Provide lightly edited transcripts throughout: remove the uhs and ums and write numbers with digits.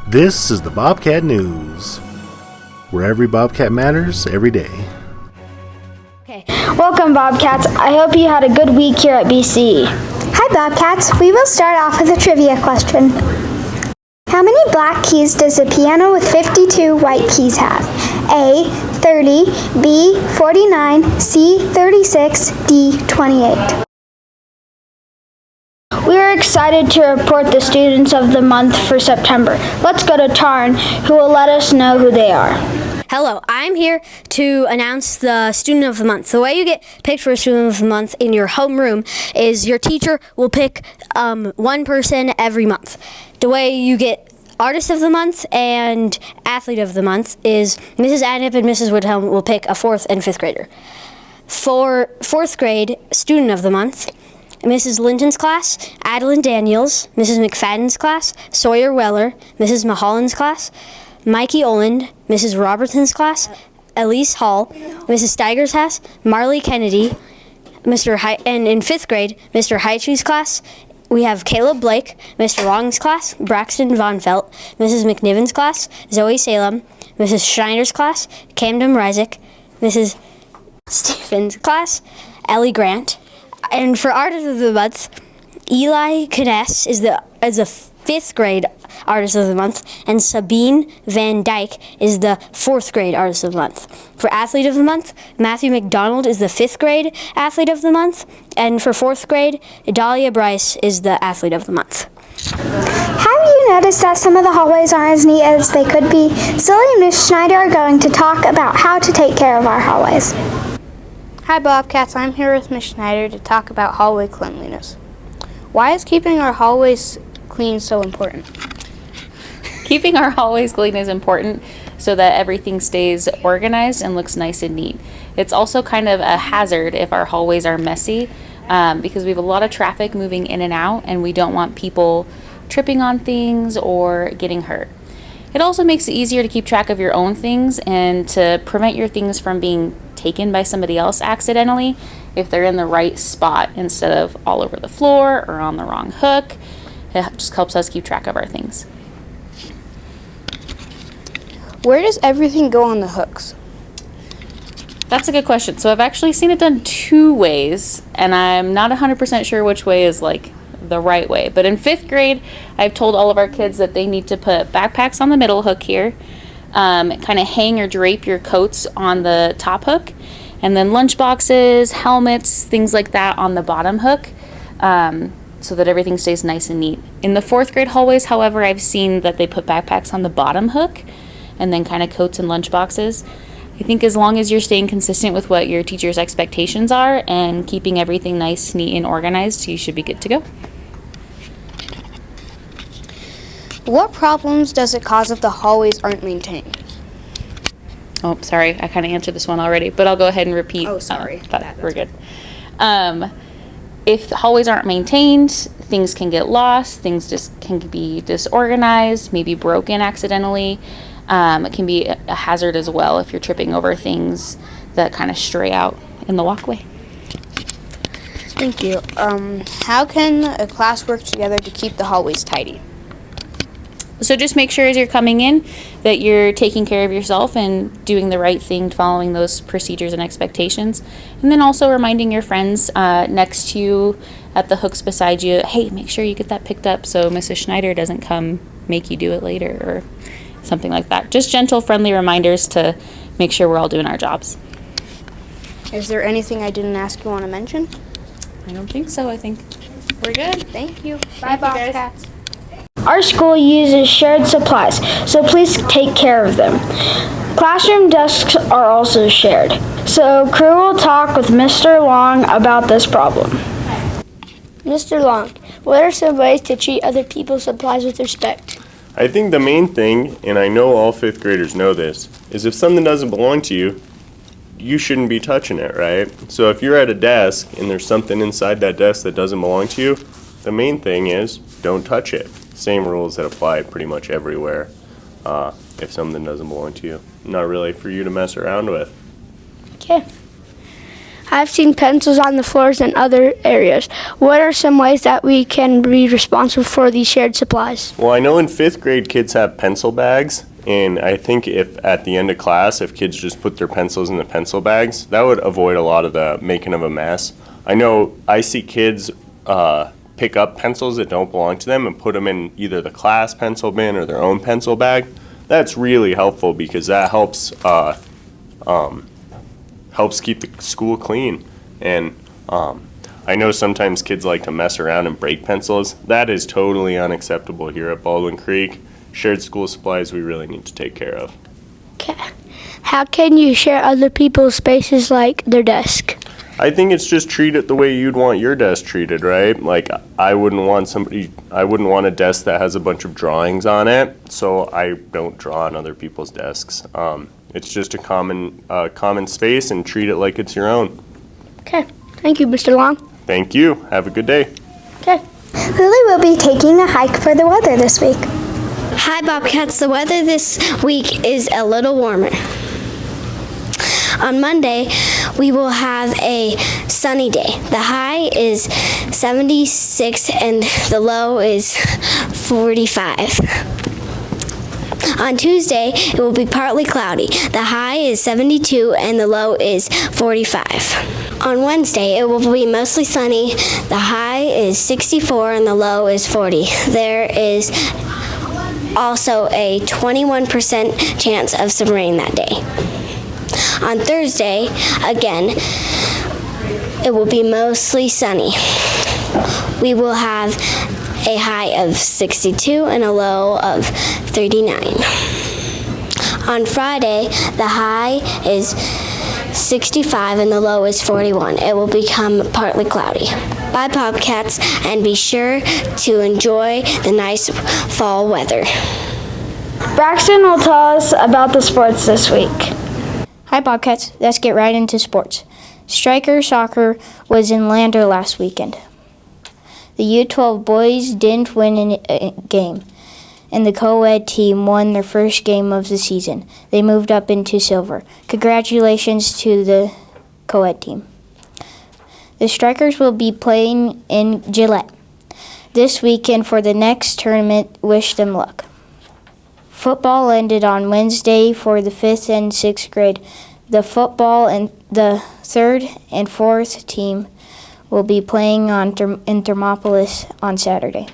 This is the Bobcat News, where every Bobcat matters every day. Okay. Welcome, Bobcats. I hope you had a good week here at BC. Hi, Bobcats. We will start off with a trivia question. How many black keys does a piano with 52 white keys have? A, 30, B, 49, C, 36, D, 28. We are excited to report the Students of the Month for September. Let's go to Tarn, who will let us know who they are. Hello, I'm here to announce the Student of the Month. The way you get picked for a Student of the Month in your homeroom is your teacher will pick one person every month. The way you get Artist of the Month and Athlete of the Month is Mrs. Adnip and Mrs. Woodhelm will pick a 4th and 5th grader. For 4th grade Student of the Month, Mrs. Linton's class, Adeline Daniels, Mrs. McFadden's class, Sawyer Weller, Mrs. Mulholland's class, Mikey Oland, Mrs. Robertson's class, Elise Hall, Mrs. Steiger's class, Marley Kennedy, and in 5th grade, Mr. Heitsch's class, we have Caleb Blake, Mr. Long's class, Braxton Von Felt, Mrs. McNiven's class, Zoe Salem, Mrs. Schneider's class, Camden Reisick, Mrs. Stevens' class, Ellie Grant. And for Artist of the Month, Eli Kness is the 5th grade Artist of the Month, and Sabine Van Dyke is the 4th grade Artist of the Month. For Athlete of the Month, Matthew McDonald is the 5th grade Athlete of the Month, and for 4th grade, Dahlia Bryce is the Athlete of the Month. Have you noticed that some of the hallways aren't as neat as they could be? Silly and Miss Schneider are going to talk about how to take care of our hallways. Hi Bobcats, I'm here with Ms. Schneider to talk about hallway cleanliness. Why is keeping our hallways clean so important? Keeping our hallways clean is important so that everything stays organized and looks nice and neat. It's also kind of a hazard if our hallways are messy because we have a lot of traffic moving in and out and we don't want people tripping on things or getting hurt. It also makes it easier to keep track of your own things and to prevent your things from being taken by somebody else accidentally if they're in the right spot instead of all over the floor or on the wrong hook. It just helps us keep track of our things. Where does everything go on the hooks? That's a good question. So I've actually seen it done 2 ways, and I'm not 100% sure which way is like the right way. But in 5th grade, I've told all of our kids that they need to put backpacks on the middle hook here, kind of hang or drape your coats on the top hook, and then lunch boxes, helmets, things like that on the bottom hook, so that everything stays nice and neat. In the 4th grade hallways, however, I've seen that they put backpacks on the bottom hook, and then kind of coats and lunch boxes. I think as long as you're staying consistent with what your teacher's expectations are and keeping everything nice, neat, and organized, you should be good to go. What problems does it cause if the hallways aren't maintained? Oh, sorry, I kind of answered this one already, but I'll go ahead and repeat. Oh, sorry. We're good. If the hallways aren't maintained, things can get lost, things just can be disorganized, maybe broken accidentally. It can be a hazard as well if you're tripping over things that kind of stray out in the walkway. Thank you. How can a class work together to keep the hallways tidy? So just make sure as you're coming in that you're taking care of yourself and doing the right thing, following those procedures and expectations. And then also reminding your friends next to you at the hooks beside you, hey, make sure you get that picked up so Mrs. Schneider doesn't come make you do it later or something like that. Just gentle, friendly reminders to make sure we're all doing our jobs. Is there anything I didn't ask you want to mention? I don't think so. I think we're good. Thank you. Bye, Bobcats. Our school uses shared supplies, so please take care of them. Classroom desks are also shared, so crew will talk with Mr. Long about this problem. Mr. Long, what are some ways to treat other people's supplies with respect? I think the main thing, and I know all 5th graders know this, is if something doesn't belong to you, you shouldn't be touching it, right? So if you're at a desk and there's something inside that desk that doesn't belong to you, the main thing is don't touch it. Same rules that apply pretty much everywhere if something doesn't belong to you. Not really for you to mess around with. Okay. I've seen pencils on the floors in other areas. What are some ways that we can be responsible for these shared supplies? Well, I know in 5th grade kids have pencil bags, and I think if at the end of class, if kids just put their pencils in the pencil bags, that would avoid a lot of the making of a mess. I know I see kids pick up pencils that don't belong to them and put them in either the class pencil bin or their own pencil bag. That's really helpful because that helps keep the school clean. And I know sometimes kids like to mess around and break pencils. That is totally unacceptable here at Baldwin Creek. Shared school supplies we really need to take care of. Okay. How can you share other people's spaces like their desk? I think it's just treat it the way you'd want your desk treated, right? Like I wouldn't want a desk that has a bunch of drawings on it, so I don't draw on other people's desks. It's just a common space, and treat it like it's your own. Okay. Thank you, Mr. Long. Thank you. Have a good day. Okay. Lily will be taking a hike for the weather this week. Hi, Bobcats. The weather this week is a little warmer. On Monday, we will have a sunny day. The high is 76 and the low is 45. On Tuesday, it will be partly cloudy. The high is 72 and the low is 45. On Wednesday, it will be mostly sunny. The high is 64 and the low is 40. There is also a 21% chance of some rain that day. On Thursday, again, it will be mostly sunny. We will have a high of 62 and a low of 39. On Friday, the high is 65 and the low is 41. It will become partly cloudy. Bye, Bobcats, and be sure to enjoy the nice fall weather. Braxton will tell us about the sports this week. Hi, Bobcats. Let's get right into sports. Striker soccer was in Lander last weekend. The U12 boys didn't win a game, and the co-ed team won their first game of the season. They moved up into silver. Congratulations to the co-ed team. The Strikers will be playing in Gillette this weekend for the next tournament. Wish them luck. Football ended on Wednesday for the 5th and 6th grade. The football and the 3rd and 4th team will be playing in Thermopolis on Saturday.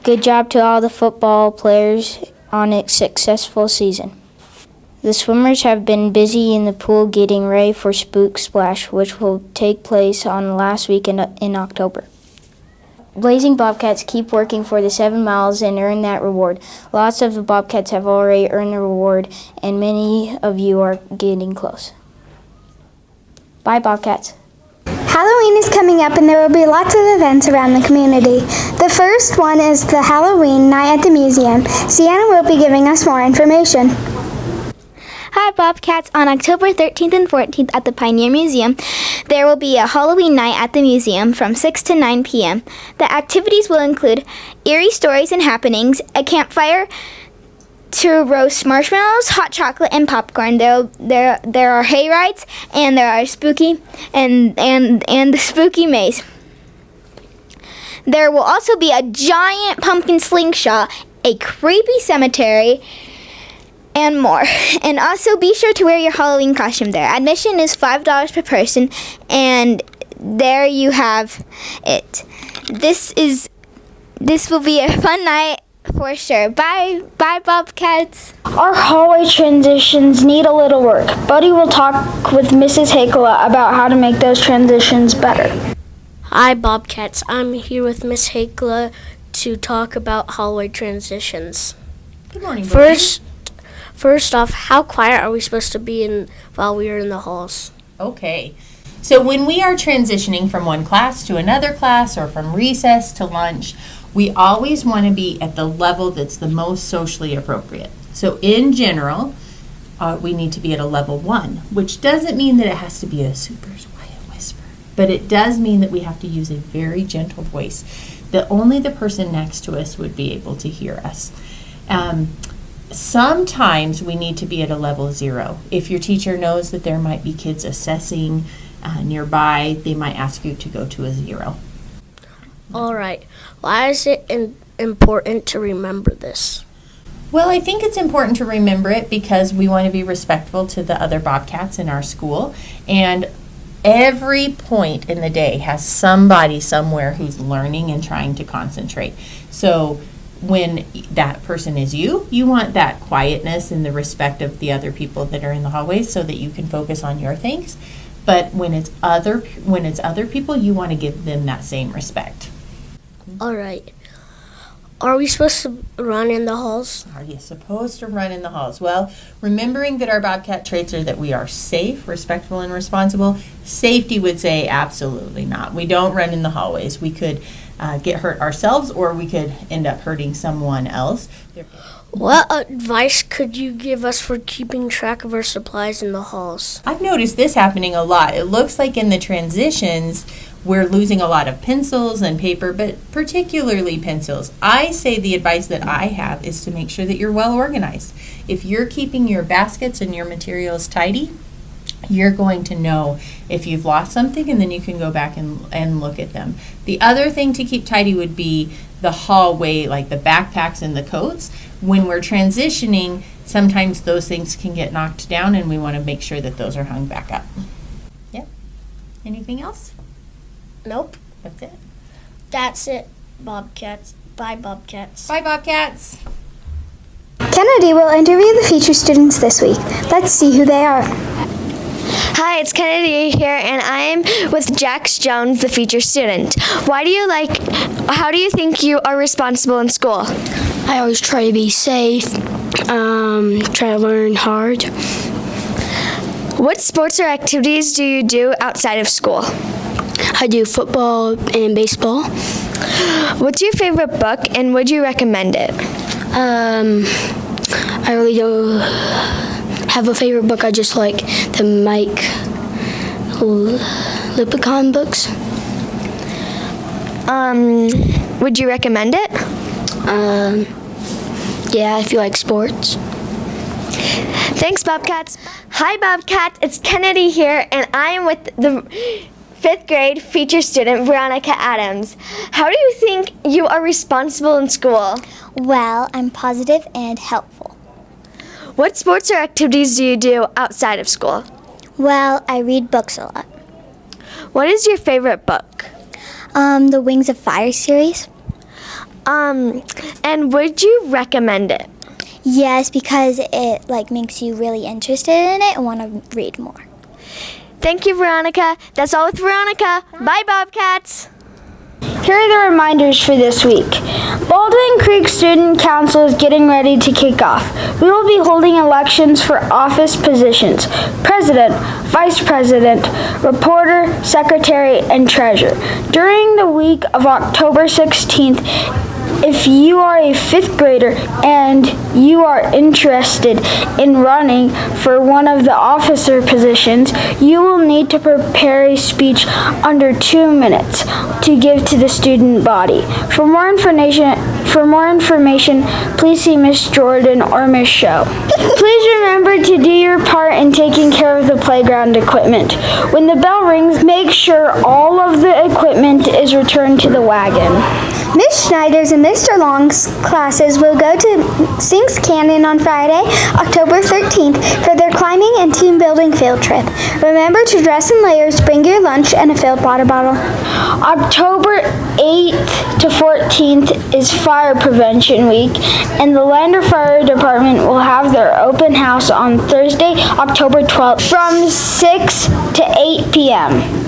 Good job to all the football players on a successful season. The swimmers have been busy in the pool getting ready for Spook Splash, which will take place on the last weekend in October. Blazing Bobcats keep working for the 7 miles and earn that reward. Lots of the Bobcats have already earned the reward, and many of you are getting close. Bye, Bobcats. Halloween is coming up and there will be lots of events around the community. The first one is the Halloween night at the museum. Sienna will be giving us more information. Hi, Bobcats. On October 13th and 14th at the Pioneer Museum, there will be a Halloween night at the museum from 6 to 9 p.m. The activities will include eerie stories and happenings, a campfire to roast marshmallows, hot chocolate, and popcorn. There are hay rides, and there are spooky and the spooky maze. There will also be a giant pumpkin slingshot, a creepy cemetery, and more. And also be sure to wear your Halloween costume there. Admission is $5 per person, and there you have it. This will be a fun night for sure. Bye, Bobcats. Our hallway transitions need a little work. Buddy will talk with Mrs. Hakela about how to make those transitions better. Hi, Bobcats. I'm here with Miss Hakela to talk about hallway transitions. Good morning, Buddy. First off, how quiet are we supposed to be while we are in the halls? Okay. So when we are transitioning from one class to another class or from recess to lunch, we always want to be at the level that's the most socially appropriate. So in general, we need to be at a level 1, which doesn't mean that it has to be a super quiet whisper, but it does mean that we have to use a very gentle voice that only the person next to us would be able to hear us. Sometimes we need to be at a level 0. If your teacher knows that there might be kids assessing nearby, they might ask you to go to a 0. All right. Why is it important to remember this? Well, I think it's important to remember it because we want to be respectful to the other Bobcats in our school. And every point in the day has somebody somewhere who's learning and trying to concentrate. So when that person is you want that quietness and the respect of the other people that are in the hallways so that you can focus on your things. But when it's other people, you want to give them that same respect. All right. Are we supposed to run in the halls? Are you supposed to run in the halls? Well, remembering that our Bobcat traits are that we are safe, respectful, and responsible, safety would say absolutely not. We don't run in the hallways. We could get hurt ourselves, or we could end up hurting someone else. What advice could you give us for keeping track of our supplies in the halls? I've noticed this happening a lot. It looks like in the transitions, we're losing a lot of pencils and paper, but particularly pencils. I say the advice that I have is to make sure that you're well organized. If you're keeping your baskets and your materials tidy, you're going to know if you've lost something, and then you can go back and look at them. The other thing to keep tidy would be the hallway, like the backpacks and the coats. When we're transitioning, sometimes those things can get knocked down, and we want to make sure that those are hung back up. Yeah. Anything else? Nope. That's it. That's it, Bobcats. Bye, Bobcats. Bye, Bobcats. Kennedy will interview the feature students this week. Let's see who they are. Hi, it's Kennedy here, and I'm with Jax Jones, the feature student. How do you think you are responsible in school? I always try to be safe, try to learn hard. What sports or activities do you do outside of school? I do football and baseball. What's your favorite book, and would you recommend it? I really don't have a favorite book. I just like the Mike Lipicon books. Would you recommend it? Yeah, if you like sports. Thanks, Bobcats. Hi, Bobcats. It's Kennedy here, and I am with the 5th grade feature student, Veronica Adams. How do you think you are responsible in school? Well, I'm positive and helpful. What sports or activities do you do outside of school? Well, I read books a lot. What is your favorite book? The Wings of Fire series. And would you recommend it? Yes, because it makes you really interested in it and want to read more. Thank you, Veronica. That's all with Veronica. Bye, Bobcats. Here are the reminders for this week. Baldwin Creek Student Council is getting ready to kick off. We will be holding elections for office positions: president, vice president, reporter, secretary, and treasurer. During the week of October 16th, if you are a 5th grader and you are interested in running for one of the officer positions, you will need to prepare a speech under 2 minutes to give to the student body. For more information, please see Miss Jordan or Miss Show. Please remember to do your part in taking care of the playground equipment. When the bell rings, make sure all of the equipment is returned to the wagon. Miss Schneider's and Mr. Long's classes will go to Sinks Canyon on Friday, October 13th for their climbing and team building field trip. Remember to dress in layers, bring your lunch, and a filled water bottle. October 8th to 14th is Fire Prevention Week, and the Lander Fire Department will have their open house on Thursday, October 12th from 6 to 8 p.m.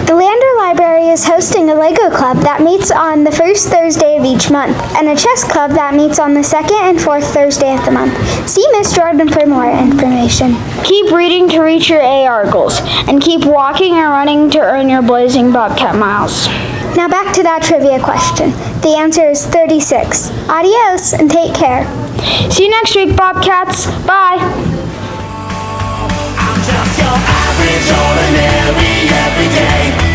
The Lander Library is hosting a Lego club that meets on the first Thursday of each month, and a chess club that meets on the second and fourth Thursday of the month. See Miss Jordan for more information. Keep reading to reach your AR goals, and keep walking and running to earn your Blazing Bobcat miles. Now back to that trivia question. The answer is 36. Adios and take care. See you next week, Bobcats. Bye. I'm just your average, ordinary, everyday